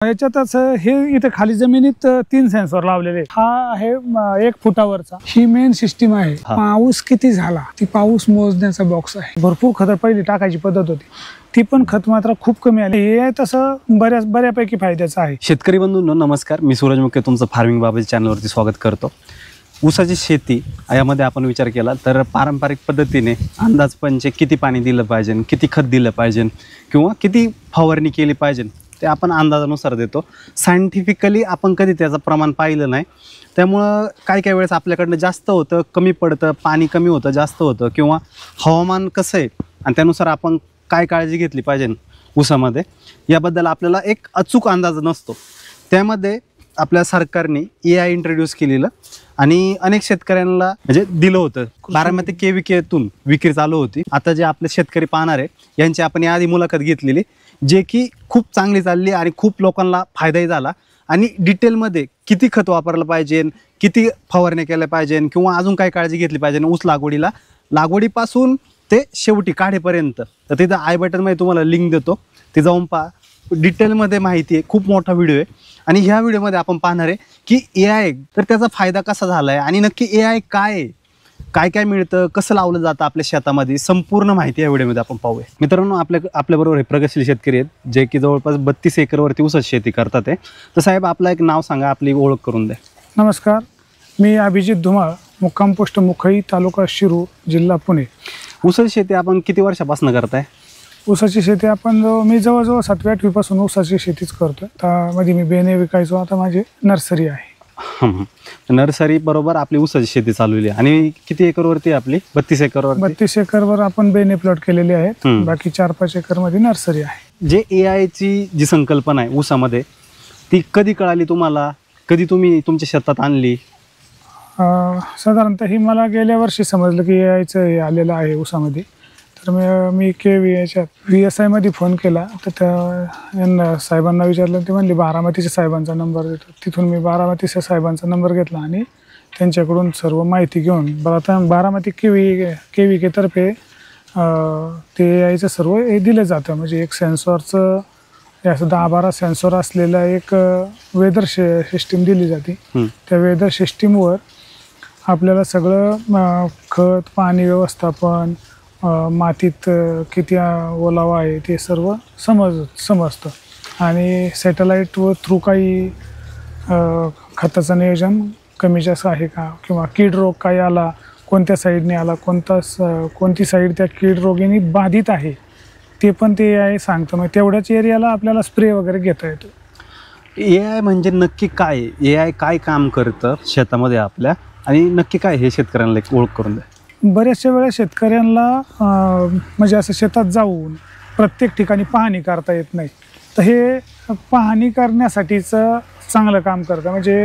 याच्यातच हे इथे खाली जमिनीत 3 सेन्सर लावलेले. हा आहे 1 फुटावरचा. ही मेन सिस्टीम आहे. पाऊस किती झाला ती पाऊस मोजण्याचा बॉक्स आहे. भरपूर खत पहिली टाकायची पद्धत होती, ती पण खत मात्र खूप कमी आली. हे तसं बऱ्यापैकी फायद्याचं आहे. शेतकरी बंधूंनो नमस्कार, मी सूरज मुके तुमचं फार्मिंग बाबत चॅनलवरती स्वागत करतो. ऊसाची शेती यामध्ये आपण विचार केला तर पारंपरिक पद्धतीने अंदाजपंचे किती पाणी दिलं पाहिजे, किती खत दिलं पाहिजे किंवा किती फवारणी केली पाहिजे ते आपण अंदाजानुसार देतो. सायंटिफिकली आपण कधी त्याचं प्रमाण पाहिलं नाही, त्यामुळं काही वेळेस आपल्याकडनं जास्त होतं, कमी पडतं, पाणी कमी होतं, जास्त होतं, किंवा हवामान कसं आहे आणि त्यानुसार आपण काय काळजी घेतली पाहिजे ऊसामध्ये याबद्दल आपल्याला एक अचूक अंदाज नसतो. त्यामध्ये आपल्या सरकारने AI इंट्रोड्यूस केलेलं आणि अनेक शेतकऱ्यांना म्हणजे दिलं होतं. बारामती KVKतून विक्री चालू होती. आता जे आपले शेतकरी पाहणार आहे यांची आपण याआधी मुलाखत घेतलेली, जे की खूप चांगली चालली आणि खूप लोकांना फायदाही झाला. आणि डिटेलमध्ये किती खत वापरलं पाहिजे, किती फवारण्या केल्या पाहिजे किंवा अजून काय काळजी घेतली पाहिजे ऊस लागवडीपासून ते शेवटी काढेपर्यंत, तर तिथं आय बटनमध्ये तुम्हाला लिंक देतो, ते जाऊन पहा. डिटेलमध्ये माहिती आहे, खूप मोठा व्हिडिओ आहे. आणि ह्या व्हिडिओमध्ये आपण पाहणार आहे की AI तर त्याचा फायदा कसा झाला आहे आणि नक्की AI काय आहे, काय मिळतं, कसं लावलं जातं आपल्या शेतामध्ये, संपूर्ण माहिती या व्हिडिओमध्ये आपण पाहूया. मित्रांनो, आपल्याबरोबर हे प्रगतशील शेतकरी आहेत जे की जवळपास 32 एकरवरती ऊसाची शेती करतात आहे. तर साहेब, आपलं एक नाव सांगा, आपली ओळख करून द्या. नमस्कार, मी अभिजित धुमाळ, मुक्काम पोस्ट मुखई, तालुका शिरूर, जिल्हा पुणे. ऊसाची शेती आपण किती वर्षापासून करताय? ऊसाची शेती मी जवळजवळ 7वी-8वी पासून ऊसाची शेतीच करतोय. त्यामध्ये मी बेने विकायचो, आता माझी नर्सरी आहे. नर्सरी बरोबर आपली ऊसाची शेती चालवली. आणि किती एकरवरती आपली? 32 एकरवर. 32 एकरवर आपण बेने प्लॉट केलेले आहेत. बाकी 4-5 एकर मध्ये नर्सरी आहे. जे AI ची जी संकल्पना आहे ऊसामध्ये, ती कधी कळाली तुम्हाला? कधी तुम्ही तुमच्या शेतात आणली? साधारणतः ही मला गेल्या वर्षी समजलं की AI हे आलेलं आहे ऊसामध्ये. तर मी VSI मध्ये फोन केला, तर त्या साहेबांना विचारलं. ते म्हणले बारामतीच्या साहेबांचा नंबर देतो. तिथून मी बारामतीच्या साहेबांचा नंबर घेतला आणि त्यांच्याकडून सर्व माहिती घेऊन आता बारामती KVK तर्फे ते AI सर्व हे दिलं जातं. म्हणजे एक सेन्सॉरचं असं 10-12 सेन्सॉर असलेलं एक वेदर सिस्टीम दिली जाते. त्या वेदर सिस्टीमवर आपल्याला सगळं खत, पाणी व्यवस्थापन, मातीत किती ओलावा आहे ते सर्व समजतं. आणि सॅटेलाईट व थ्रू काही खताचं नियोजन कमी जास्त आहे का, किंवा कीड रोग काही आला, कोणत्या साईडने आला, कोणती साईड त्या कीड रोगाने बाधित आहे ते पण ते AI सांगतं. मग तेवढ्याच एरियाला आपल्याला स्प्रे वगैरे घेता येतो. AI म्हणजे नक्की काय? AI काय काम करतं शेतामध्ये आपल्या, आणि नक्की काय हे शेतकऱ्यांना एक ओळख करून द्या. बऱ्याचशा वेळा शेतकऱ्यांना म्हणजे असं शेतात जाऊन प्रत्येक ठिकाणी पाहणी करता येत नाही. तर हे पाहणी करण्यासाठीचं चांगलं काम करतं. म्हणजे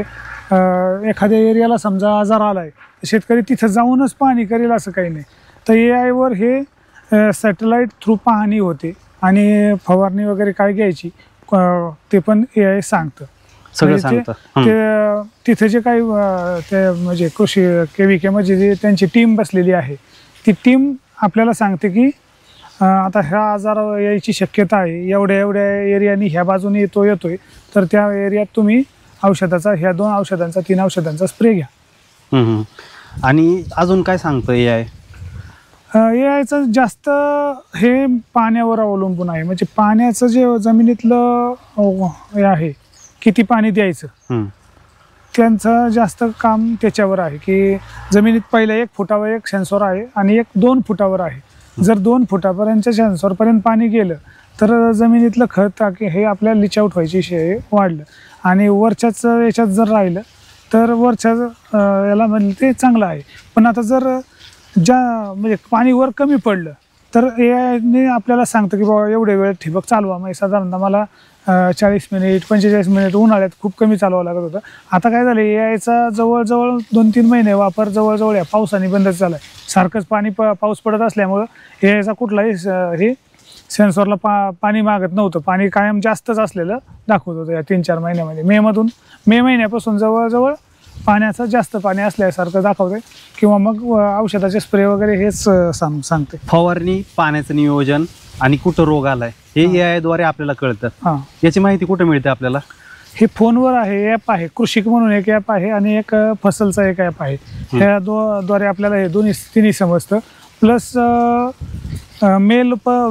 एखाद्या एरियाला समजा आजार आला आहे, तर शेतकरी तिथं जाऊनच पाहणी करेल असं काही नाही. तर AI हे सॅटेलाईट थ्रू पाहणी होते आणि फवारणी वगैरे काय घ्यायची ते पण AI सांगतं. सगळं सांगतं. तिथे जे काही ते म्हणजे कृषी KVK मध्ये जे त्यांची टीम बसलेली आहे, ती टीम आपल्याला सांगते की आता ह्या आजार यायची शक्यता आहे, एवढ्या एरियानी ह्या बाजूने येतोय, तर त्या एरियात तुम्ही ह्या 2 औषधांचा 3 औषधांचा स्प्रे घ्या. आणि अजून काय सांगतं AI? AIचं जास्त हे पाण्यावर अवलंबून आहे. म्हणजे पाण्याचं जे जमिनीतलं हे आहे, किती पाणी द्यायचं, त्यांचं जास्त काम त्याच्यावर आहे. की जमिनीत पहिल्या 1 फुटावर एक सेन्सॉर आहे आणि 2 फुटावर आहे. जर 2 फुटापर्यंतच्या सेन्सॉरपर्यंत पाणी गेलं तर जमिनीतलं खत हे आपल्याला लिच आउट व्हायची वाढलं. आणि वरच्याच याच्यात जर राहिलं तर वरच्या याला म्हणजे ते चांगलं आहे. पण आता जर म्हणजे पाणी वर कमी पडलं तर AIने आपल्याला सांगतं की बाबा एवढे वेळ ठिबक चालवा. म्हणजे साधारणतः मला 40 मिनिट 45 मिनिट उन्हाळ्यात खूप कमी चालवावं लागत होतं. आता काय झालं, AIचा जवळजवळ 2-3 महिने वापर जवळजवळ या पावसाने बंदच झाला आहे. सारखंच पाऊस पडत असल्यामुळं AIचा कुठलाही हे सेन्सॉरला पाणी मागत नव्हतं. पाणी कायम जास्तच असलेलं दाखवत होतं या 3-4 महिन्यामध्ये. मे महिन्यापासून जवळजवळ पाण्याचं जास्त पाणी असल्यासारखं दाखवते, किंवा मग औषधाचे स्प्रे वगैरे हेच सांगते. फवारणी, पाण्याचं नियोजन आणि कुठं रोग आलाय हे AI द्वारे आपल्याला कळतं. हा, याची माहिती कुठे मिळते आपल्याला? हे फोनवर आहे, ॲप आहे, कृषिक म्हणून एक ॲप आहे आणि एक फसलचा एक ॲप आहे. ह्या द्वारे आपल्याला हे तिन्ही समजतं. प्लस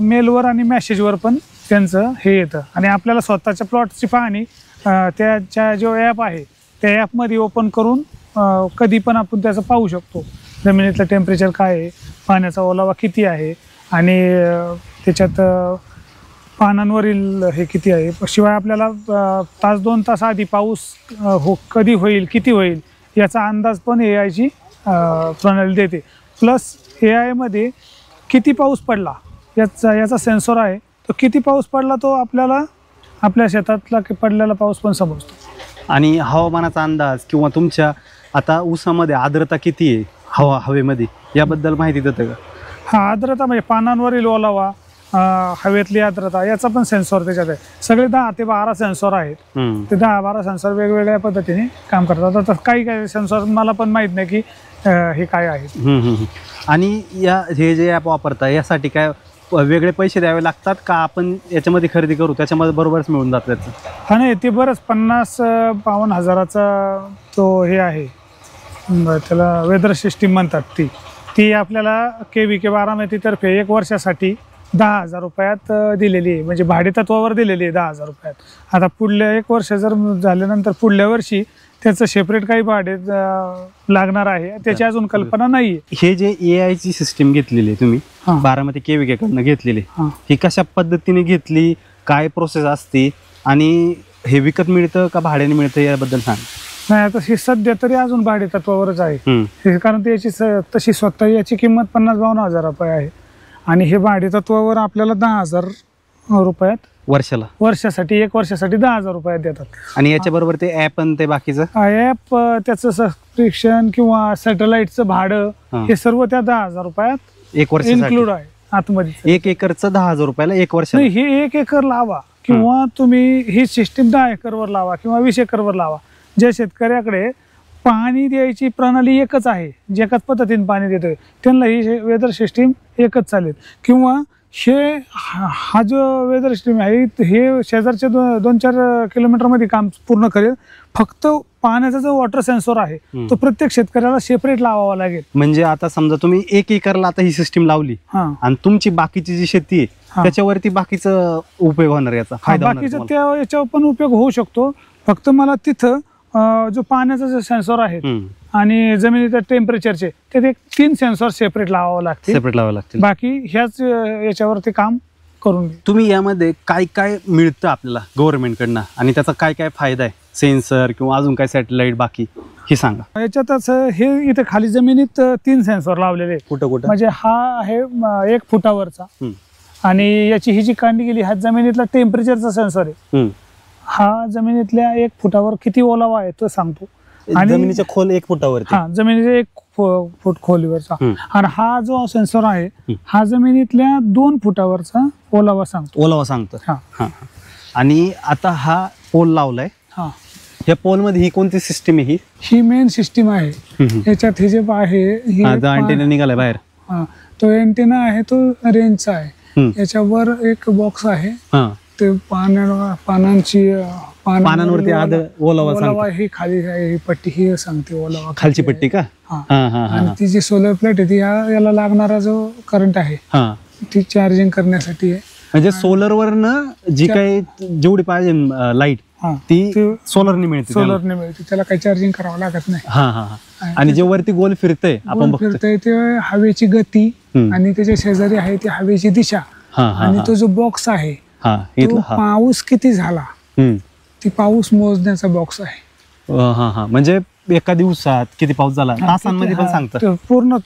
मेलवर आणि मेसेजवर पण त्यांचं हे येतं. आणि आपल्याला स्वतःच्या प्लॉटची पाहणी त्याच्या जो ॲप आहे त्या ॲपमध्ये ओपन करून कधी पण आपण त्याचं पाहू शकतो. जमिनीतलं टेम्परेचर काय आहे, पाण्याचा ओलावा किती आहे आणि त्याच्यात पानांवरील हे किती आहे. शिवाय आपल्याला तास 2 तास आधी पाऊस कधी होईल, किती होईल याचा अंदाज पण AI प्रणाली देते. प्लस AI किती पाऊस पडला याचा सेन्सर आहे. तो किती पाऊस पडला तो आपल्याला आपल्या शेतातला पडलेला पाऊस पण समजतो. आणि हवामानाचा अंदाज किंवा तुमच्या आता ऊसामध्ये आर्द्रता किती आहे हवेमध्ये याबद्दल माहिती देतं का? हा, आर्द्रता म्हणजे पानांवरील ओलावा, हवेतली आर्द्रता याचा पण सेन्सॉर त्याच्यात आहे. सगळे 10 ते 12 सेन्सॉर आहेत. ते 10-12 सेन्सॉर वेगवेगळ्या पद्धतीने काम करतात. आता काही सेन्सॉर मला पण माहीत नाही की हे काय आहे. आणि हे जे ॲप वापरता यासाठी काय वेगळे पैसे द्यावे लागतात का आपण याच्यामध्ये खरेदी करू त्याच्यामध्ये बरोबरच मिळून जातं त्याचं? हा, नाही, ते बरंच 50-52 हजाराचा तो हे आहे. त्याला वेदर सिस्टीम म्हणतात. ती आपल्याला KVK बारामतीतर्फे 1 वर्षासाठी 10,000 रुपयात दिलेली आहे. म्हणजे भाडेतत्वावर दिलेली आहे 10,000 रुपयात. आता पुढल्या 1 वर्ष जर झाल्यानंतर पुढल्या वर्षी त्याचं सेपरेट काही भाडे लागणार आहे, त्याची अजून कल्पना नाही. हे जे AI सिस्टीम घेतलेली आहे तुम्ही बारामती KVK कडनं घेतलेली, ही कशा पद्धतीने घेतली, काय प्रोसेस असते आणि हे विकत मिळतं का भाड्याने मिळतं याबद्दल सांग. नाही, आता हे सध्या तरी अजून भाडेतत्वावरच आहे. कारण त्याची तशी स्वतः याची किंमत 50-52 हजार रुपये आहे आणि हे भाडेतत्वावर आपल्याला 10,000 रुपयात वर्षासाठी 1 वर्षासाठी 10,000 रुपयात देतात. आणि याच्याबरोबर ते ॲप आणि ते बाकीचं ॲप, त्याचं सबस्क्रिप्शन किंवा सॅटेलाइटचं भाडं हे सर्व त्या 10,000 रुपयात 1 वर्ष इन्क्लूड आहे आतमध्ये. 1 एकरचं 10,000 रुपयाला 1 वर्ष. नाही, हे 1 एकर लावा किंवा तुम्ही ही सिस्टीम 10 एकरवर लावा किंवा 20 एकरवर लावा. ज्या शेतकऱ्याकडे पाणी द्यायची प्रणाली एकच आहे, जे एकाच पद्धतीने पाणी देतोय, त्यांना ही वेदर सिस्टीम एकच चालेल. किंवा हा जो वेदर सिस्टीम आहे हे शेजारच्या 2-4 किलोमीटरमध्ये काम पूर्ण करेल. फक्त पाण्याचा जो वॉटर सेन्सर आहे तो प्रत्येक शेतकऱ्याला सेपरेट लावावा लागेल. म्हणजे आता समजा तुम्ही 1 एकरला आता ही सिस्टीम लावली आणि तुमची बाकीची जी शेती आहे त्याच्यावरती बाकीचा उपयोग होणार, याचा फायदा बाकीचा याच्यावर पण उपयोग होऊ शकतो. फक्त मला तिथं जो पाण्याचा जो सेन्सर आहे आणि जमिनीच्या टेम्परेचरचे ते 3 सेन्सर सेपरेट लावावं लागतील. बाकी ह्याच याच्यावरती काम करून तुम्ही यामध्ये काय काय मिळतं आपल्याला गव्हर्नमेंट कडनं आणि त्याचा काय काय फायदा आहे, सेन्सर किंवा अजून काय सॅटेलाइट बाकी हे सांगा. याच्यातच हे इथे खाली जमिनीत 3 सेन्सर लावलेले. कुठं म्हणजे हा आहे 1 फुटावरचा आणि याची ही जी कांडी गेली हा जमिनीतला टेम्परेचरचा सेन्सर आहे. हा जमिनीतल्या 1 फुटावर किती ओलावा आहे तो सांगतो. आणि जमिनीच्या खोल 1 फुटावरती, जमिनीच्या 1 फूट खोलीवरचा. आणि हा जो सेन्सर आहे हा जमिनीतल्या 2 फुटावरचा ओलावा सांगतो. आणि आता हा पोल लावलाय, या पोल मध्ये ही कोणती सिस्टीम आहे? ही मेन सिस्टीम आहे. याच्यात हे जे आहे अँटेना निघालाय बाहेर, तो अँटेना आहे, तो रेंजचा आहे. याच्यावर एक बॉक्स आहे, ते पानांवरती ओलावा ही खाली ही पट्टी ही सांगते ओलावा, खालची पट्टी का? आणि ती जी सोलर प्लेट आहे ती याला लागणारा जो करंट आहे ती चार्जिंग करण्यासाठी आहे. म्हणजे सोलरवरनं जी काही जेवढी पाहिजे लाईट ती सोलरने मिळते, त्याला काही चार्जिंग करावं लागत नाही. आणि जे वरती गोल फिरतंय आपण फिरतंय ते हवेची गती आणि त्याच्या शेजारी आहे ती हवेची दिशा. आणि तो जो बॉक्स आहे पाऊस किती झाला ती पाऊस मोजण्याचा बॉक्स आहे. म्हणजे एका दिवसात किती पाऊस झाला तासांमध्ये पण सांगतं पूर्ण.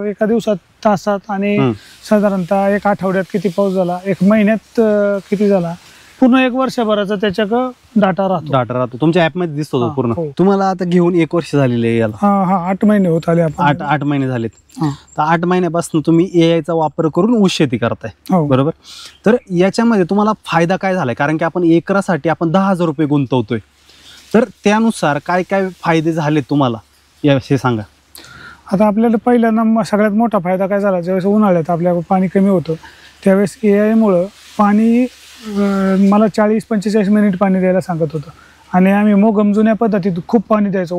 एका दिवसात, तासात आणि साधारणतः 1 आठवड्यात किती पाऊस झाला, 1 महिन्यात किती झाला, पूर्ण 1 वर्षभराचा त्याच्या डाटा राहतो. तुमच्या ऍप मध्ये दिसतो तो पूर्ण. तुम्हाला आता घेऊन 1 वर्ष झालेले याला? 8 महिने होत आले. 8 महिने झालेत. तर 8 महिन्यापासून तुम्ही AI चा वापर करून ऊस शेती करताय, बरोबर? तर याच्यामध्ये तुम्हाला फायदा काय झालाय? कारण की आपण एकरासाठी आपण 10,000 रुपये गुंतवतोय, तर त्यानुसार काय काय फायदे झाले तुम्हाला याविषयी सांगा. आता आपल्याला पहिल्यांदा सगळ्यात मोठा फायदा काय झाला, ज्यावेळेस उन्हाळ्यात आपल्याला पाणी कमी होतं त्यावेळेस AI मुळे पाणी मला 40-45 मिनिट पाणी द्यायला सांगत होतं आणि आम्ही मोगम जुन्या पद्धतीत खूप पाणी द्यायचो.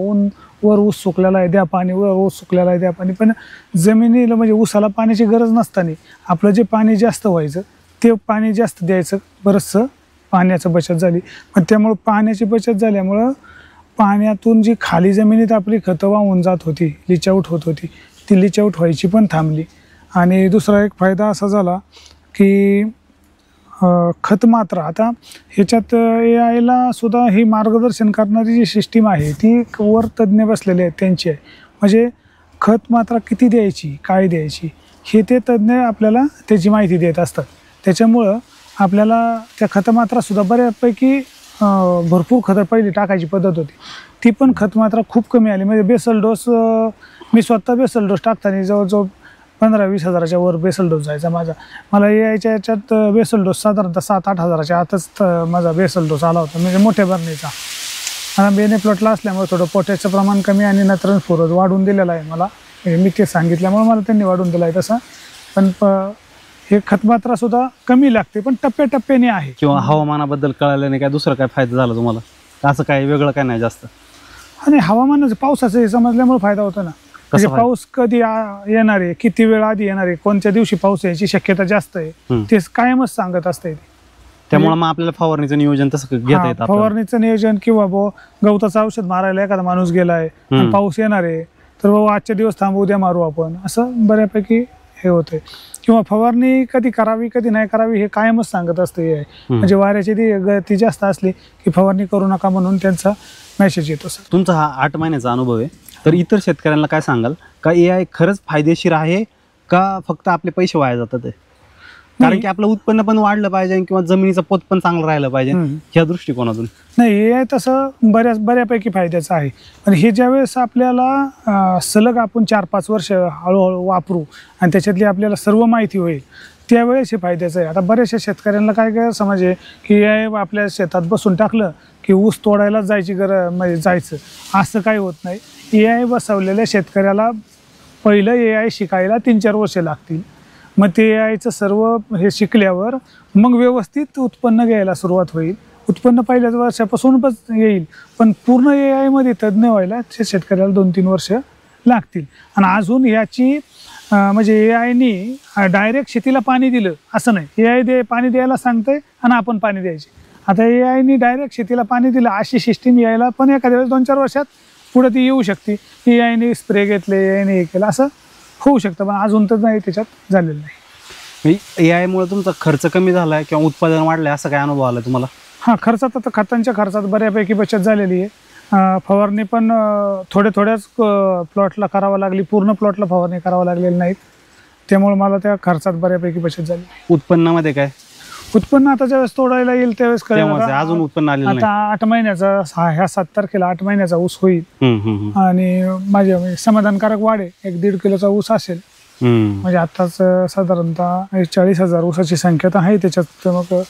वर ऊस सुकलेला आहे द्या पाणी, वर ऊस सुकलेला आहे द्या पाणी. पण जमिनीला म्हणजे ऊसाला पाण्याची गरज नसताना आपलं जे पाणी जास्त व्हायचं ते पाणी जास्त द्यायचं, बरंचसं पाण्याचं बचत झाली. पण त्यामुळं पाण्याची बचत झाल्यामुळं पाण्यातून जी खाली जमिनीत आपली खतं वाहून जात होती, लिचआउट होत होती, ती लिचआउट व्हायची पण थांबली. आणि दुसरा एक फायदा असा झाला की खत मात्रा आता ह्याच्यात यायला सुद्धा ही मार्गदर्शन करणारी जी सिस्टीम आहे ती वर तज्ज्ञ बसलेले आहेत त्यांची आहे. म्हणजे खत मात्रा किती द्यायची, काय द्यायची हे ते तज्ज्ञ आपल्याला त्याची माहिती देत असतात. त्याच्यामुळं आपल्याला त्या खतमात्रासुद्धा बऱ्यापैकी भरपूर खतं पहिली टाकायची पद्धत होती, ती पण खतमात्रा खूप कमी आली. म्हणजे बेसल डोस मी स्वतः बेसल डोस टाकताना जवळजवळ 15-20 हजाराच्या वर बेसल डोस जायचा माझा. मला यायच्या याच्यात बेसल डोस साधारणतः 7-8 हजाराच्या आतच माझा बेसल डोस आला होता, म्हणजे मोठ्या बरणीचा. आणि बेने प्लॉटला असल्यामुळे थोडं पोटॅशचं प्रमाण कमी आणि नत्र फुरत वाढून दिलेलं आहे मला. मी ते सांगितल्यामुळे मला त्यांनी वाढून दिला आहे तसा. पण हे खतमात्रासुद्धा कमी लागते, पण टप्प्याटप्प्याने आहे. किंवा हवामानाबद्दल कळालं नाही काय, दुसरं काय फायदा झाला तुम्हाला? असं काय वेगळं काय नाही जास्त? आणि हवामानाचं पावसाचं हे समजल्यामुळे फायदा होतो ना. म्हणजे पाऊस कधी येणार आहे, किती वेळ आधी येणार आहे, कोणत्या दिवशी पाऊस यायची शक्यता जास्त आहे, ते कायमच सांगत असते. त्यामुळे मग आपल्याला फवारणीचं नियोजन तसं घेता येतं. फवारणीचं नियोजन किंवा गवताचं औषध मारायला एखादा माणूस गेलाय, पाऊस येणार आहे तर बाबा आजच्या दिवस थांबू, उद्या मारू आपण, असं बऱ्यापैकी हे होते. किंवा फवारणी कधी करावी कधी नाही करावी हे कायमच सांगत असते. म्हणजे वाऱ्याची गती जास्त असली की फवारणी करू नका म्हणून त्यांचा मेसेज येतो. सर तुमचा हा 8 महिन्याचा अनुभव आहे, तर इतर शेतकऱ्यांना काय सांगाल का AI खरंच फायदेशीर आहे का फक्त आपले पैसे वाया जातात? कारण की आपलं उत्पन्न पण वाढलं पाहिजे किंवा जमिनीचं पोत पण चांगलं राहिलं पाहिजे ह्या दृष्टिकोनातून. नाही, AI तसं बऱ्यापैकी फायद्याचं आहे. पण हे ज्यावेळेस आपल्याला सलग आपण 4-5 वर्ष हळूहळू वापरू आणि त्याच्यातली आपल्याला सर्व माहिती होईल त्यावेळेस हे फायद्याचं आहे. आता बऱ्याचशा शेतकऱ्यांना काय समज आहे की AI आपल्या शेतात बसून टाकलं की ऊस तोडायला जायची म्हणजे जायचं, असं काही होत नाही. AI बसवलेल्या शेतकऱ्याला पहिलं AI शिकायला 3-4 वर्ष लागतील. मग ते AIचं सर्व हे शिकल्यावर मग व्यवस्थित उत्पन्न घ्यायला सुरुवात होईल. उत्पन्न पहिल्याच वर्षापासूनच येईल, पण पूर्ण AI मध्ये तज्ज्ञ व्हायला शेतकऱ्याला 2-3 वर्ष लागतील. आणि अजून याची म्हणजे AIनी डायरेक्ट शेतीला पाणी दिलं असं नाही. AI पाणी द्यायला सांगतंय आणि आपण पाणी द्यायचे. आता AIनी डायरेक्ट शेतीला पाणी दिलं अशी सिस्टीम यायला पण एखाद्या वेळेस 2-4 वर्षात पुढे ती येऊ शकते. AIनी स्प्रे घेतले, AIनी हे केलं, असं होऊ शकतं, पण अजून तर नाही त्याच्यात झालेलं नाही. AI मुळे तुमचा खर्च कमी झालाय किंवा उत्पादन वाढलंय असं काय अनुभव आला तुम्हाला? हां, खर्चात आता खतांच्या खर्चात बऱ्यापैकी बचत झालेली आहे. फवारणी पण थोड्याच प्लॉटला करावं लागली, पूर्ण प्लॉटला फवारणी करावं लागलेली नाहीत. त्यामुळे मला त्या खर्चात बऱ्यापैकी बचत झाली. उत्पन्नामध्ये काय? उत्पन्न आता ज्यावेळेस तोडायला येईल त्यावेळेस कळेल. अजून उत्पन्न आलेलं नाही. आता 8 महिन्याचा ह्या 7 तारखेला 8 महिन्याचा ऊस होईल आणि माझ्या म्हणजे समाधानकारक वाढ आहे. 1-1.5 किलोचा ऊस असेल. म्हणजे आताच साधारणतः 40,000 ऊसाची संख्या तर आहे त्याच्यात. मग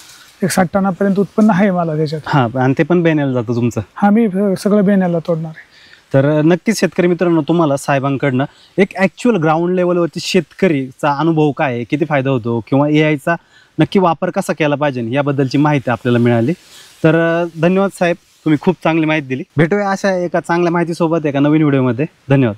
60 टनापर्यंत उत्पन्न आहे मला त्याच्यात. हा, आणि ते पण बेण्याला जातं तुमचं? हा, मी सगळं बेण्याला तोडणार आहे. तर नक्कीच शेतकरी मित्रांनो, तुम्हाला साहेबांकडनं एक ॲक्च्युअल ग्राउंड लेवलवरती शेतकरीचा अनुभव काय आहे, किती फायदा होतो किंवा AIचा नक्की वापर कसा केला पाहिजे याबद्दलची माहिती आपल्याला मिळाली. तर धन्यवाद साहेब, तुम्ही खूप चांगली माहिती दिली. भेटूया अशा एका चांगल्या माहितीसोबत एका नवीन व्हिडिओमध्ये. धन्यवाद.